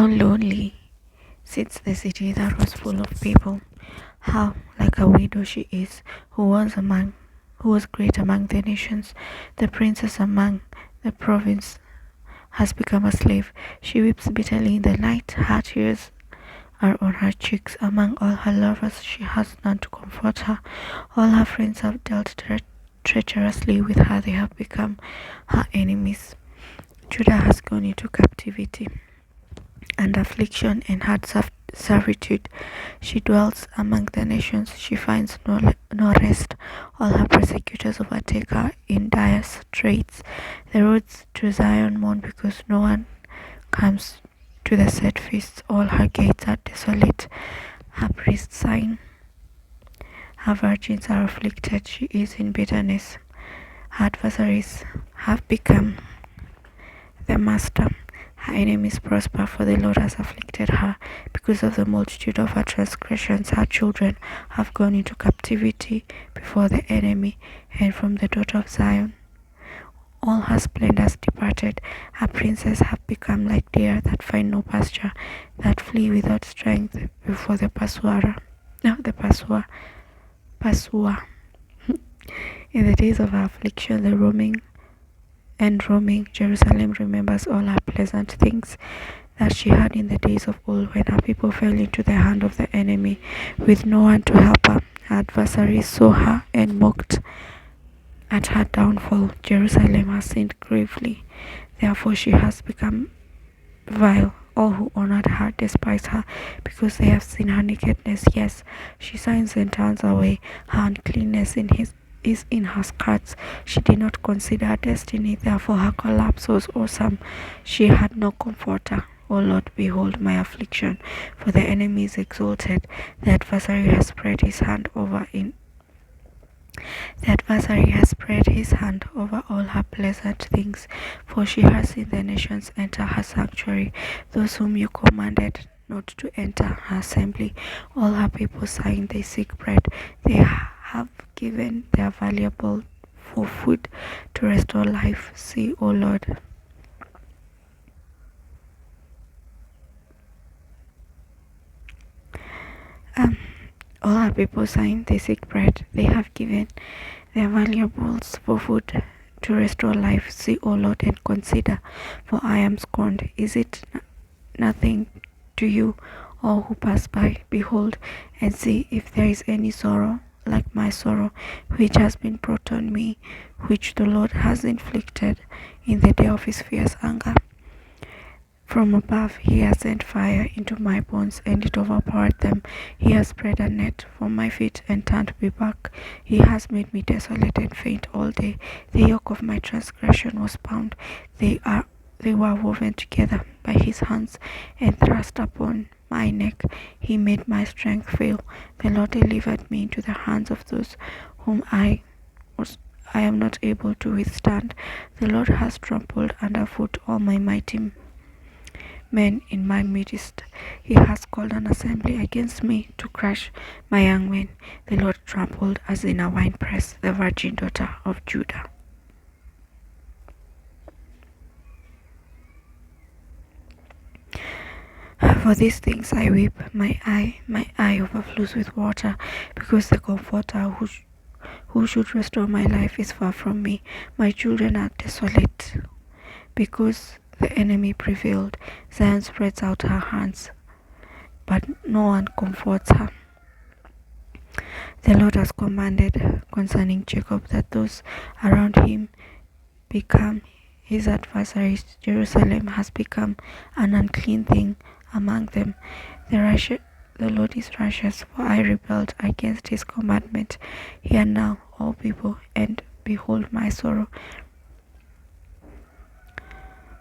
How lonely sits the city that was full of people. How like a widow she is, who was great among the nations, the princess among the province has become a slave. She weeps bitterly in the night, her tears are on her cheeks. Among all her lovers she has none to comfort her. All her friends have dealt treacherously with her, they have become her enemies. Judah has gone into captivity and affliction and hard servitude. She dwells among the nations, she finds no rest. All her persecutors overtake her in dire straits. The roads to Zion mourn because no one comes to the set feasts. All her gates are desolate, her priests sign, her virgins are afflicted, she is in bitterness. Her adversaries have become the master. Her enemies prosper, for the Lord has afflicted her. Because of the multitude of her transgressions, her children have gone into captivity before the enemy, and from the daughter of Zion all her splendors departed. Her princes have become like deer that find no pasture, that flee without strength before the pursuer. In the days of her affliction, roaming, Jerusalem remembers all her pleasant things that she had in the days of old, when her people fell into the hand of the enemy, with no one to help her. Her adversaries saw her and mocked at her downfall. Jerusalem has sinned gravely, therefore she has become vile. All who honored her despise her, because they have seen her nakedness. Yes, she signs and turns away. Her uncleanness is in her skirts. She did not consider her destiny, therefore her collapse was awesome. She had no comforter. O Lord, behold my affliction, for the enemy is exalted. The adversary has spread his hand over all her pleasant things, for she has seen the nations enter her sanctuary, those whom you commanded not to enter her assembly. All her people sighing, they seek bread. They have given their valuable for food to restore life. See, O Lord. All her people sighing, they seek bread. They have given their valuables for food to restore life. See, O Lord, and consider, for I am scorned. Is it nothing to you, all who pass by? Behold and see if there is any sorrow like my sorrow, which has been brought on me, which the Lord has inflicted in the day of his fierce anger. From above he has sent fire into my bones, and it overpowered them. He has spread a net for my feet and turned me back. He has made me desolate and faint all day. The yoke of my transgression was bound. They were woven together by his hands and thrust upon my neck. He made my strength fail. The Lord delivered me into the hands of those whom I am not able to withstand. The Lord has trampled underfoot all my mighty men in my midst. He has called an assembly against me to crush my young men. The Lord trampled as in a winepress the virgin daughter of Judah. For these things I weep, my eye overflows with water, because the comforter who should restore my life is far from me. My children are desolate, because the enemy prevailed. Zion spreads out her hands, but no one comforts her. The Lord has commanded concerning Jacob that those around him become his adversaries. Jerusalem has become an unclean thing among them. The Lord is righteous, for I rebelled against his commandment. Hear now, all people, and behold my sorrow.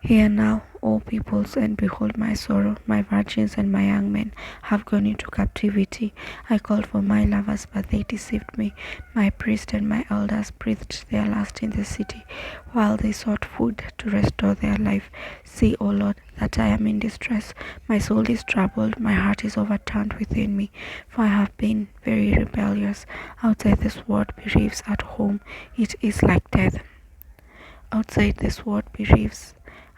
Hear now, all peoples, and behold my sorrow. My virgins and my young men have gone into captivity. I called for my lovers, but they deceived me. My priests and my elders breathed their last in the city, while they sought food to restore their life. See, O Lord, that I am in distress. My soul is troubled, my heart is overturned within me, for I have been very rebellious. Outside the sword bereaves, at home it is like death. Outside the sword bereaves,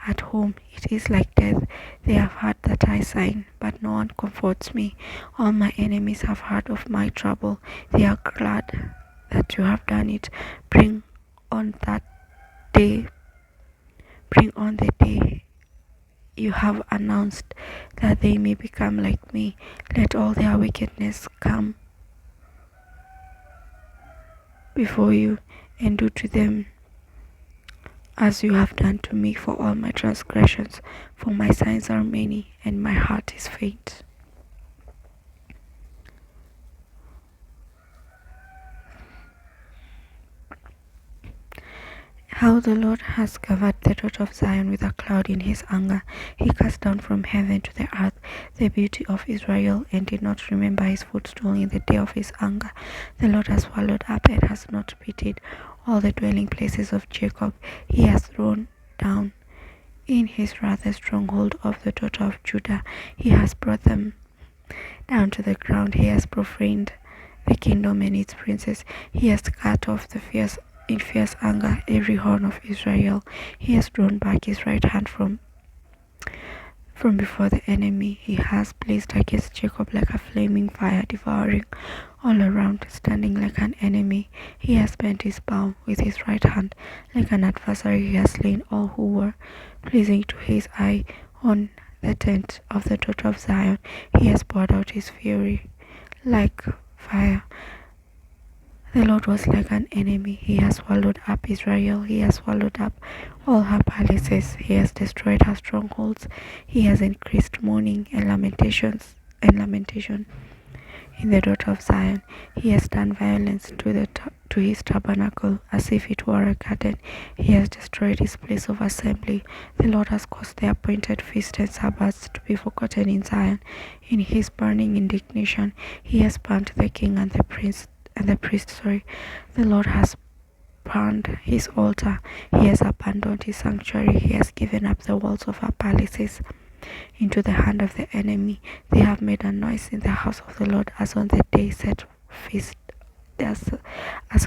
at home. It is like death. They have heard that I sign, but no one comforts me. All my enemies have heard of my trouble. They are glad that you have done it. Bring on that day, bring on the day you have announced, that they may become like me. Let all their wickedness come before you, and do to them as you have done to me for all my transgressions, for my sins are many, and my heart is faint. How the Lord has covered the daughter of Zion with a cloud in his anger. He cast down from heaven to the earth the beauty of Israel, and did not remember his footstool in the day of his anger. The Lord has swallowed up and has not pitied all the dwelling places of Jacob. He has thrown down in his wrath the stronghold of the daughter of Judah. He has brought them down to the ground. He has profaned the kingdom and its princes. He has cut off in fierce anger every horn of Israel. He has drawn back his right hand from before the enemy. He has blazed against Jacob like a flaming fire, devouring all around, standing like an enemy. He has bent his bow with his right hand. Like an adversary, he has slain all who were pleasing to his eye. On the tent of the daughter of Zion, he has poured out his fury like fire. The Lord was like an enemy. He has swallowed up Israel. He has swallowed up all her palaces. He has destroyed her strongholds. He has increased mourning and lamentation in the daughter of Zion. He has done violence to his tabernacle, as if it were a garden. He has destroyed his place of assembly. The Lord has caused the appointed feasts and Sabbaths to be forgotten in Zion. In his burning indignation, he has burnt the king and the priest. The Lord has burned his altar. He has abandoned his sanctuary. He has given up the walls of our palaces into the hand of the enemy. They have made a noise in the house of the Lord, as on the day as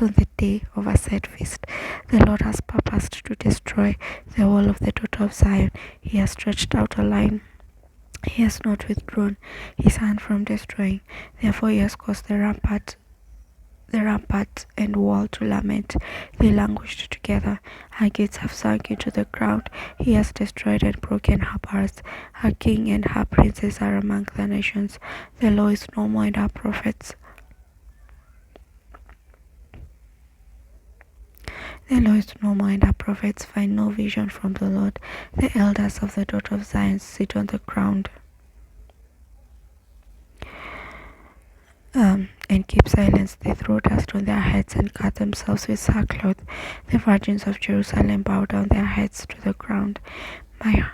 on the day of a set feast. The Lord has purposed to destroy the wall of the daughter of Zion. He has stretched out a line. He has not withdrawn his hand from destroying. Therefore he has caused the rampart and wall to lament. They languished together. Her gates have sunk into the ground. He has destroyed and broken her bars. Her king and her princes are among the nations. The law is no more, and her prophets. The law is no more, and her prophets find no vision from the Lord. The elders of the daughter of Zion sit on the ground and keep silence. They throw dust on their heads and cut themselves with sackcloth. The virgins of Jerusalem bow down their heads to the ground. My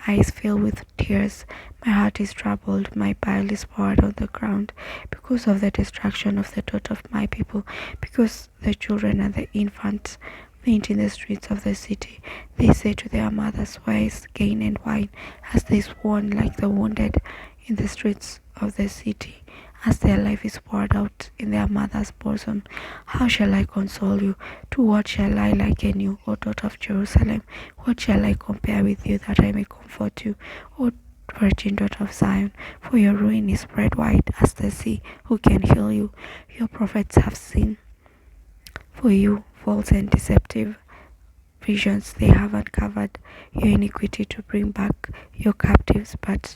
eyes fill with tears. My heart is troubled. My bile is poured on the ground because of the destruction of the daughter of my people, because the children and the infants faint in the streets of the city. They say to their mothers, "Where is gain and wine?" as they swoon like the wounded in the streets of the city, as their life is poured out in their mother's bosom. How shall I console you? To what shall I liken you, O daughter of Jerusalem? What shall I compare with you, that I may comfort you, O virgin daughter of Zion? For your ruin is spread wide as the sea. Who can heal you? Your prophets have seen for you false and deceptive visions. They have uncovered your iniquity to bring back your captives, but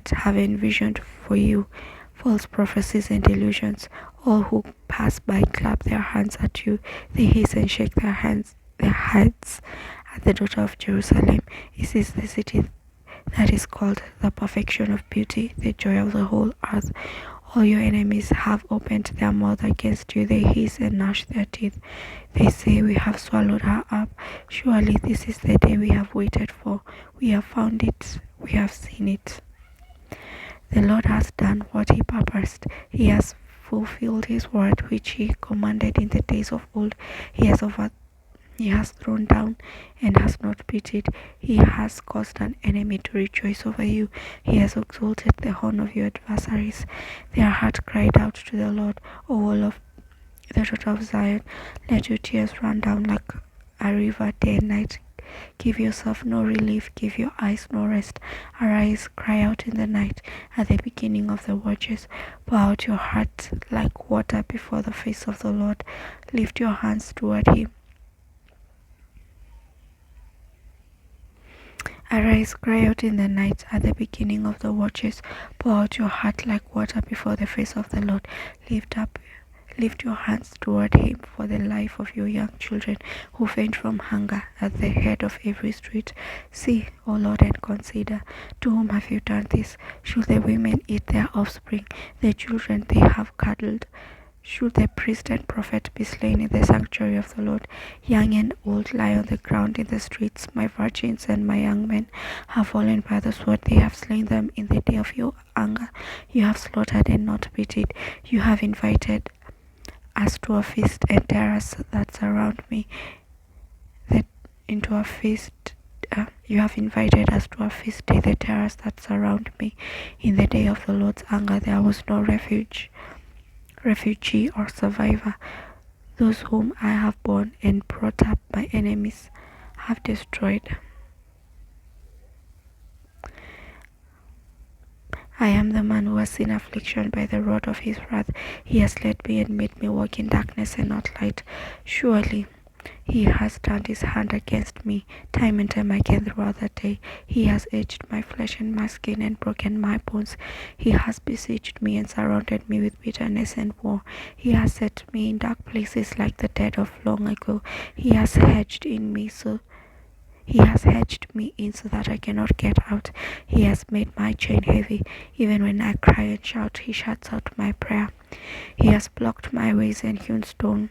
have envisioned for you false prophecies and delusions. All who pass by clap their hands at you. They hiss and shake their heads at the daughter of Jerusalem. This is the city that is called the perfection of beauty, the joy of the whole earth. All your enemies have opened their mouth against you. They hiss and gnash their teeth. They say, "We have swallowed her up. Surely this is the day we have waited for. We have found it. We have seen it." The Lord has done what he purposed. He has fulfilled his word which he commanded in the days of old. He has thrown down and has not pitied. He has caused an enemy to rejoice over you. He has exalted the horn of your adversaries. Their heart cried out to the Lord, O wall of the daughter of Zion. Let your tears run down like a river day and night. Give yourself no relief, give your eyes no rest. Arise, cry out in the night, at the beginning of the watches. Pour out your heart like water before the face of the Lord. Lift your hands toward him. Arise, cry out in the night, at the beginning of the watches. Pour out your heart like water before the face of the Lord. Lift your hands toward him for the life of your young children who faint from hunger at the head of every street. See, O Lord, and consider, to whom have you done this? Should the women eat their offspring, the children they have cuddled? Should the priest and prophet be slain in the sanctuary of the Lord? Young and old lie on the ground in the streets. My virgins and my young men have fallen by the sword. They have slain them in the day of your anger. You have slaughtered and not pitied. You have invited us to a feast and terrace that surround me. You have invited us to a feast in the terrace that surround me. In the day of the Lord's anger, there was no refugee or survivor. Those whom I have borne and brought up, my enemies have destroyed. I am the man who has seen affliction by the rod of his wrath. He has led me and made me walk in darkness and not light. Surely he has turned his hand against me time and time again throughout the day. He has edged my flesh and my skin and broken my bones. He has besieged me and surrounded me with bitterness and war. He has set me in dark places like the dead of long ago. He has hedged me in so that I cannot get out. He has made my chain heavy. Even when I cry and shout, he shuts out my prayer. He has blocked my ways and hewn stone.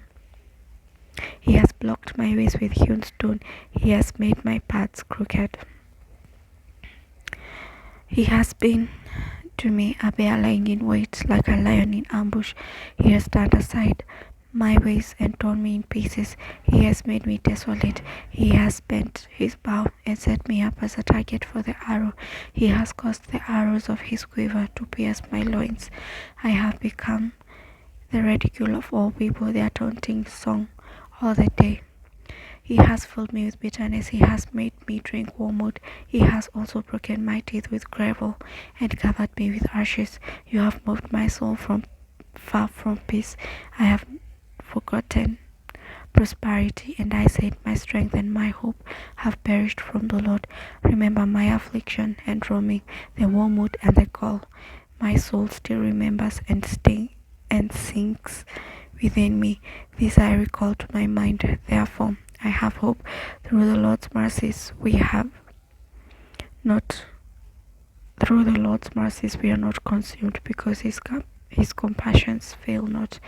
He has blocked my ways with hewn stone. He has made my paths crooked. He has been to me a bear lying in wait, like a lion in ambush. He has turned aside my ways and torn me in pieces. He has made me desolate. He has bent his bow and set me up as a target for the arrow. He has caused the arrows of his quiver to pierce my loins. I have become the ridicule of all people, their taunting song all the day. He has filled me with bitterness. He has made me drink wormwood. He has also broken my teeth with gravel and covered me with ashes. You have moved my soul far from peace. I have forgotten prosperity, and I said, my strength and my hope have perished from the Lord. Remember my affliction and roaming, the wormwood and the gall. My soul still remembers and sinks within me. This I recall to my mind. Therefore I have hope. Through the Lord's mercies we are not consumed, because his compassions fail not.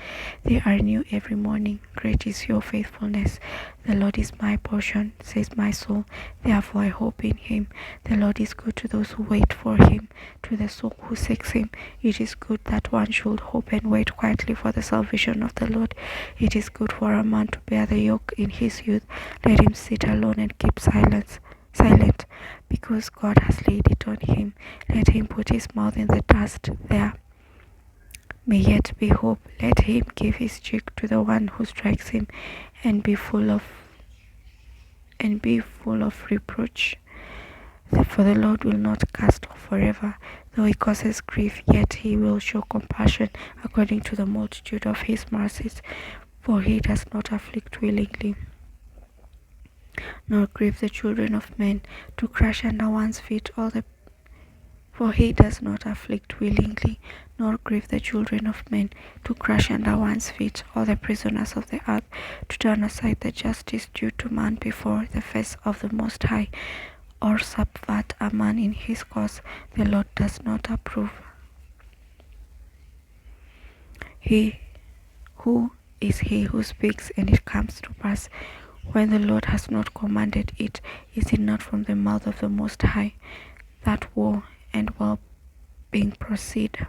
They are new every morning. Great is your faithfulness. The Lord is my portion, says my soul. Therefore I hope in him. The Lord is good to those who wait for him, to the soul who seeks him. It is good that one should hope and wait quietly for the salvation of the Lord. It is good for a man to bear the yoke in his youth. Let him sit alone and keep silent, because God has laid it on him. Let him put his mouth in the dust. There may yet be hope. Let him give his cheek to the one who strikes him, and be full of reproach. For the Lord will not cast off forever. Though he causes grief, yet he will show compassion according to the multitude of his mercies. For he does not afflict willingly, nor grieve the children of men, to crush under one's feet all the For he does not afflict willingly, nor grieve the children of men, to crush under one's feet all the prisoners of the earth, to turn aside the justice due to man before the face of the Most High, or subvert a man in his cause. The Lord does not approve. Who is he who speaks and it comes to pass, when the Lord has not commanded it? Is it not from the mouth of the Most High that war and well-being proceed?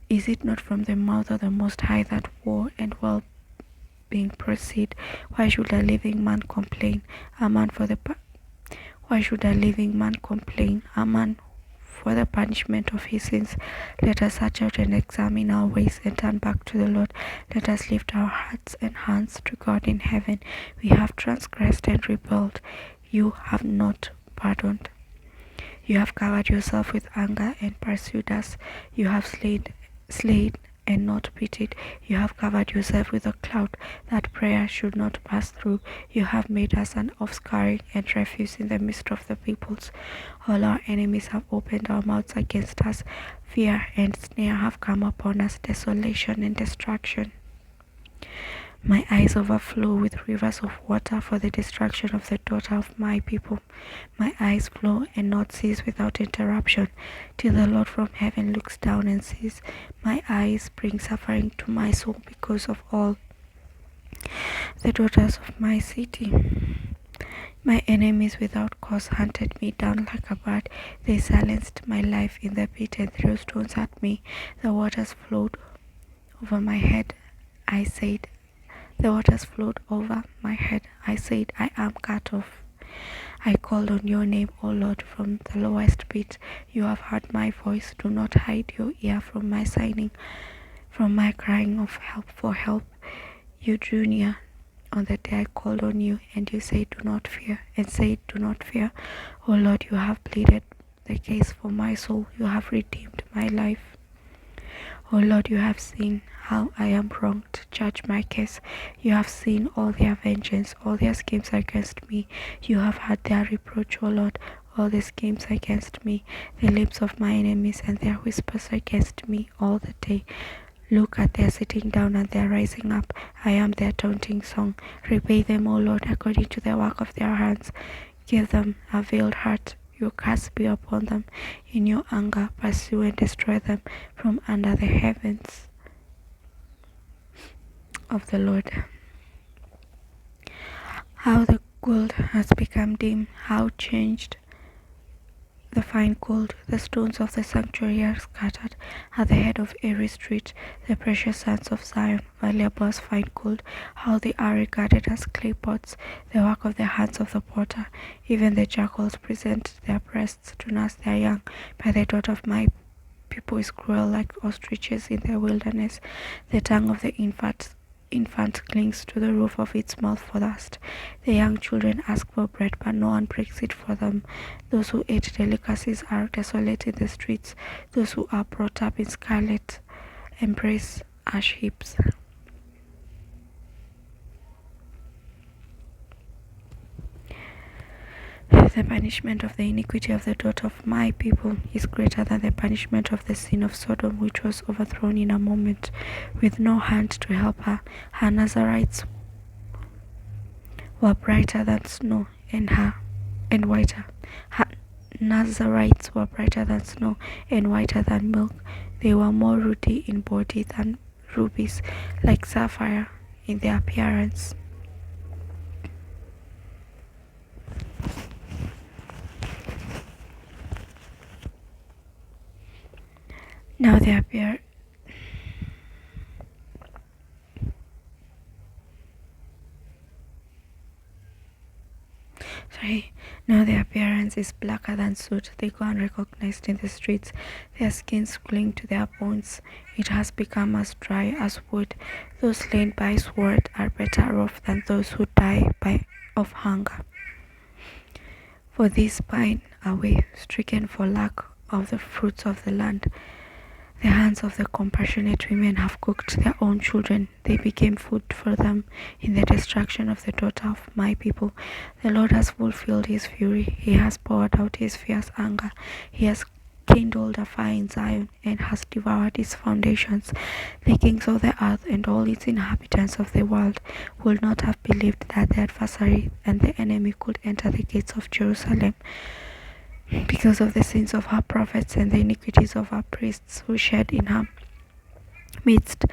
Is it not from the mouth of the Most High that war and well-being proceed? Why should a living man complain? Why should a living man complain? A man for the punishment of his sins. Let us search out and examine our ways and turn back to the Lord. Let us lift our hearts and hands to God in heaven. We have transgressed and rebelled. You have not pardoned. You have covered yourself with anger and pursued us. You have slain and not pitied. You have covered yourself with a cloud that prayer should not pass through. You have made us an offscouring and refuse in the midst of the peoples. All our enemies have opened our mouths against us. Fear and snare have come upon us, desolation and destruction. My eyes overflow with rivers of water for the destruction of the daughter of my people. My eyes flow and not cease without interruption, till the Lord from heaven looks down and sees. My eyes bring suffering to my soul because of all the daughters of my city. My enemies without cause hunted me down like a bird. They silenced my life in the pit and threw stones at me. The waters flowed over my head. The waters flowed over my head. I said, I am cut off. I called on your name, O Lord, from the lowest pit. You have heard my voice. Do not hide your ear from my sighing, from my crying of help for help. You drew near on the day I called on you, and you said, do not fear, and said, do not fear. O Lord, you have pleaded the case for my soul. You have redeemed my life. O Lord, you have seen how I am wronged. Judge my case. You have seen all their vengeance, all their schemes against me. You have heard their reproach, O Lord, all the schemes against me, the lips of my enemies and their whispers against me all the day. Look at their sitting down and their rising up. I am their taunting song. Repay them, O Lord, according to the work of their hands. Give them a veiled heart. Your curse be upon them. In your anger, pursue and destroy them from under the heavens of the Lord. How the gold has become dim, how changed the fine gold. The stones of the sanctuary are scattered at the head of every street. The precious sons of Zion, valuable as fine gold, how they are regarded as clay pots, the work of the hands of the potter. Even the jackals present their breasts to nurse their young, but the daughter of my people is cruel like ostriches in the wilderness. The tongue of the infant clings to the roof of its mouth for thirst. The young children ask for bread, but no one breaks it for them. Those who eat delicacies are desolate in the streets. Those who are brought up in scarlet embrace ash heaps. The punishment of the iniquity of the daughter of my people is greater than the punishment of the sin of Sodom, which was overthrown in a moment, with no hand to help her. Her Nazarites were brighter than snow, and whiter. Her Nazarites were brighter than snow and whiter than milk. They were more ruddy in body than rubies, like sapphire in their appearance. Now they appear Now their appearance is blacker than soot. They go unrecognized in the streets. Their skins cling to their bones. It has become as dry as wood. Those slain by sword are better off than those who die of hunger. For these pine away, stricken for lack of the fruits of the land. The hands of the compassionate women have cooked their own children. They became food for them in the destruction of the daughter of my people. The Lord has fulfilled his fury. He has poured out his fierce anger. He has kindled a fire in Zion and has devoured its foundations. The kings of the earth and all its inhabitants of the world would not have believed that the adversary and the enemy could enter the gates of Jerusalem, because of the sins of her prophets and the iniquities of her priests who shed in her midst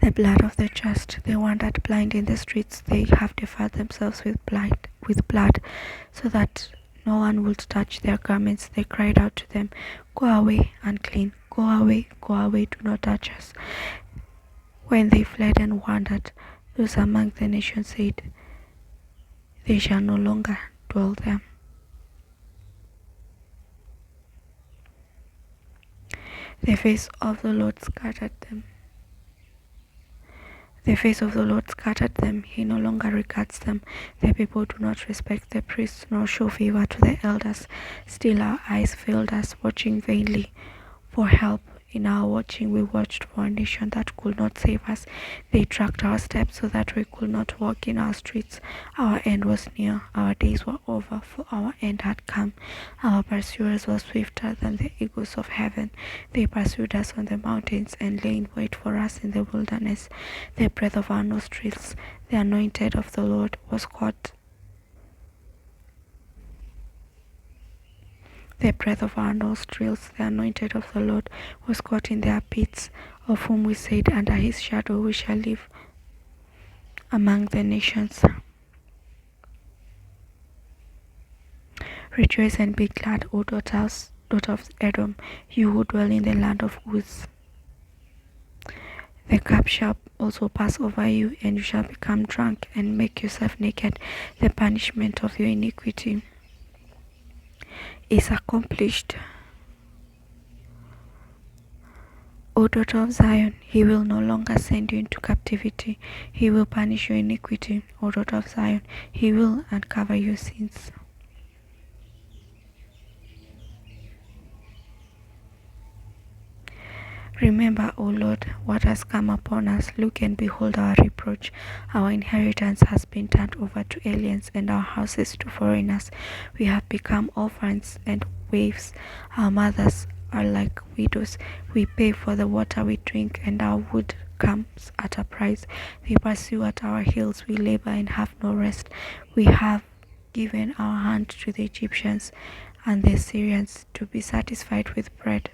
the blood of the just. They wandered blind in the streets. They have defiled themselves with blood, so that no one would touch their garments. They cried out to them, go away, unclean, go away, do not touch us. When they fled and wandered, those among the nations said, they shall no longer dwell there. The face of the Lord scattered them. The face of the Lord scattered them. He no longer regards them. The people do not respect the priests nor show favor to the elders. Still our eyes failed us, watching vainly for help. In our watching, we watched for a nation that could not save us. They tracked our steps so that we could not walk in our streets. Our end was near. Our days were over, for our end had come. Our pursuers were swifter than the eagles of heaven. They pursued us on the mountains and lay in wait for us in the wilderness. The breath of our nostrils, the anointed of the Lord, was caught. The breath of our nostrils, the anointed of the Lord, was caught in their pits, of whom we said, under his shadow we shall live among the nations. Rejoice and be glad, O daughter of Edom, you who dwell in the land of Uz. The cup shall also pass over you, and you shall become drunk and make yourself naked. The punishment of your iniquity is accomplished. O daughter of Zion, he will no longer send you into captivity. He will punish your iniquity. O daughter of Zion, he will uncover your sins. Remember, O Lord, what has come upon us. Look and behold our reproach. Our inheritance has been turned over to aliens, and our houses to foreigners. We have become orphans and waifs. Our mothers are like widows. We pay for the water we drink, and our wood comes at a price. They pursue at our heels. We labor and have no rest. We have given our hand to the Egyptians and the Syrians to be satisfied with bread.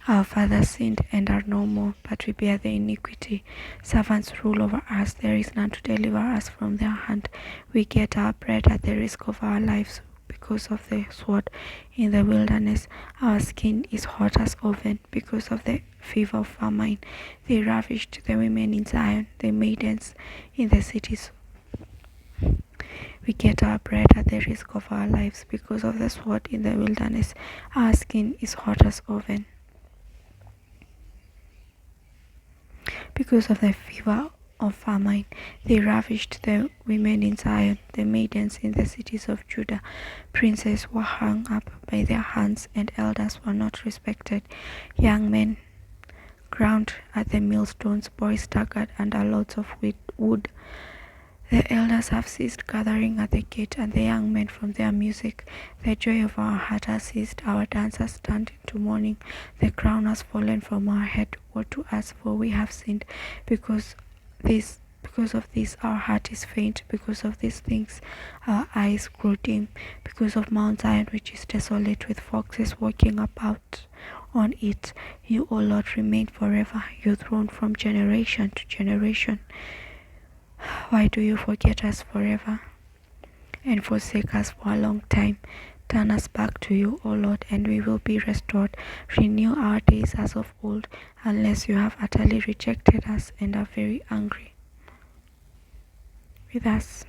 Our fathers sinned and are no more, but we bear the iniquity. Servants rule over us, there is none to deliver us from their hand. We get our bread at the risk of our lives because of the sword in the wilderness. Our skin is hot as oven because of the fever of famine. They ravished the women in Zion, the maidens in the cities. We get our bread at the risk of our lives because of the sword in the wilderness. Our skin is hot as oven because of the fever of famine. They ravished the women in Zion, the maidens in the cities of Judah. Princes were hung up by their hands, and elders were not respected. Young men ground at the millstones, boys staggered under loads of wood. The elders have ceased gathering at the gate, and the young men from their music. The joy of our heart has ceased, our dance has turned into mourning. The crown has fallen from our head. Woe to us, for we have sinned. Because of this our heart is faint. Because of these things our eyes grow dim. Because of Mount Zion, which is desolate, with foxes walking about on it. You, O Lord, remain forever, your throne from generation to generation. Why do you forget us forever and forsake us for a long time? Turn us back to you, O Lord, and we will be restored. Renew our days as of old, unless you have utterly rejected us and are very angry with us.